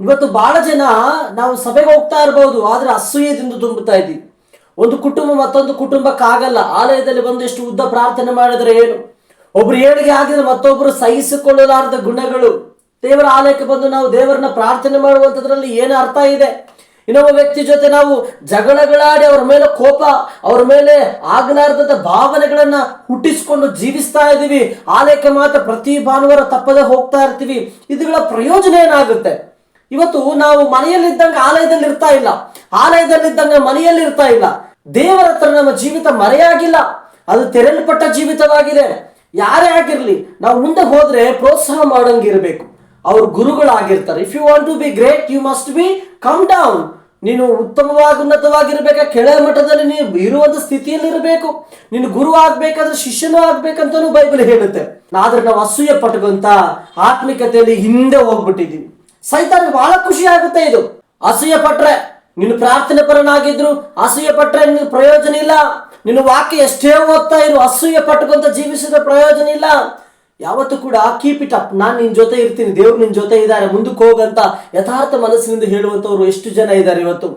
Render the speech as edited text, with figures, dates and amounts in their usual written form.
ಇವತ್ತು ಬಹಳ ಜನ ನಾವು ಸಭೆಗೆ ಹೋಗ್ತಾ ಇರಬಹುದು, ಆದ್ರೆ ಅಸೂಯೆದಿಂದ ತುಂಬುತ್ತಾ ಇದ್ದೀವಿ. ಒಂದು ಕುಟುಂಬ ಮತ್ತೊಂದು ಕುಟುಂಬಕ್ಕಾಗಲ್ಲ. ಆಲಯದಲ್ಲಿ ಬಂದು ಎಷ್ಟು ಉದ್ದ ಪ್ರಾರ್ಥನೆ ಮಾಡಿದ್ರೆ ಏನು, ಒಬ್ರು ಏಳಿಗೆ ಆಗಿದ್ರೆ ಮತ್ತೊಬ್ರು ಸಹಿಸಿಕೊಳ್ಳಲಾರದ ಗುಣಗಳು. ದೇವರ ಆಲಯಕ್ಕೆ ಬಂದು ನಾವು ದೇವರನ್ನ ಪ್ರಾರ್ಥನೆ ಮಾಡುವಂಥದ್ರಲ್ಲಿ ಏನು ಅರ್ಥ ಇದೆ? ಇನ್ನೊಬ್ಬ ವ್ಯಕ್ತಿ ಜೊತೆ ನಾವು ಜಗಳಗಳಾಡಿ ಅವ್ರ ಮೇಲೆ ಕೋಪ, ಅವ್ರ ಮೇಲೆ ಆಗಲಾರ್ದಂಥ ಭಾವನೆಗಳನ್ನ ಹುಟ್ಟಿಸ್ಕೊಂಡು ಜೀವಿಸ್ತಾ ಇದ್ದೀವಿ. ಆಲಯಕ್ಕೆ ಮಾತ್ರ ಪ್ರತಿ ಭಾನುವಾರ ತಪ್ಪದೆ ಹೋಗ್ತಾ ಇರ್ತೀವಿ. ಇದುಗಳ ಪ್ರಯೋಜನ ಏನಾಗುತ್ತೆ? ಇವತ್ತು ನಾವು ಮನೆಯಲ್ಲಿದ್ದಂಗೆ ಆಲಯದಲ್ಲಿ ಇರ್ತಾ ಇಲ್ಲ, ಆಲಯದಲ್ಲಿದ್ದಂಗೆ ಮನೆಯಲ್ಲಿ ಇರ್ತಾ ಇಲ್ಲ. ದೇವರ ಹತ್ರ ನಮ್ಮ ಜೀವಿತ ಮರೆಯಾಗಿಲ್ಲ, ಅದು ತೆರೆಯಲ್ಪಟ್ಟ ಜೀವಿತವಾಗಿದೆ. ಯಾರೇ ಆಗಿರ್ಲಿ, ನಾವು ಮುಂದೆ ಹೋದ್ರೆ ಪ್ರೋತ್ಸಾಹ ಮಾಡೋಂಗಿರ್ಬೇಕು. ಅವ್ರು ಗುರುಗಳಾಗಿರ್ತಾರೆ. If you want to be great you must be come down. ನೀನು ಉತ್ತಮವಾಗಿ ಉನ್ನತವಾಗಿರ್ಬೇಕಾ, ಕೆಳ ಮಟ್ಟದಲ್ಲಿ ನೀನು ಇರುವಂತ ಸ್ಥಿತಿಯಲ್ಲಿ ಇರಬೇಕು. ನೀನು ಗುರು ಆಗ್ಬೇಕಾದ್ರೆ ಶಿಷ್ಯನೂ ಆಗ್ಬೇಕಂತನೂ ಬೈಬಲ್ ಹೇಳುತ್ತೆ. ಆದ್ರೆ ನಾವು ಅಸೂಯೆ ಪಟ್ಕೊಂತ ಆತ್ಮಿಕತೆಯಲ್ಲಿ ಹಿಂದೆ ಹೋಗ್ಬಿಟ್ಟಿದ್ದೀವಿ. ಸೈತಾನ ಬಹಳ ಖುಷಿ ಆಗುತ್ತೆ ಇದು. ಅಸೂಯೆ ಪಟ್ರೆ ನೀನು ಪ್ರಾರ್ಥನೆ ಪರನಾಗಿದ್ರು, ಅಸೂಯೆ ಪಟ್ರೆ ನಿನಗೆ ಪ್ರಯೋಜನ ಇಲ್ಲ. ನಿನ್ನ ವಾಕ್ಯ ಎಷ್ಟೇ ಓದ್ತಾ ಇರು, ಅಸೂಯೆ ಪಟ್ಕೊಂತ ಜೀವಿಸಿದ ಪ್ರಯೋಜನ ಇಲ್ಲ. ಯಾವತ್ತೂ ಕೂಡ ಕೀಪ್ ಇಟ್ ಅಪ್, ನಾನು ನಿನ್ ಜೊತೆ ಇರ್ತೀನಿ, ದೇವ್ರು ನಿನ್ ಜೊತೆ ಇದ್ದಾರೆ, ಮುಂದಕ್ಕೆ ಹೋಗಂತ ಯಥಾರ್ಥ ಮನಸ್ಸಿನಿಂದ ಹೇಳುವಂತವ್ರು ಎಷ್ಟು ಜನ ಇದ್ದಾರೆ ಇವತ್ತು.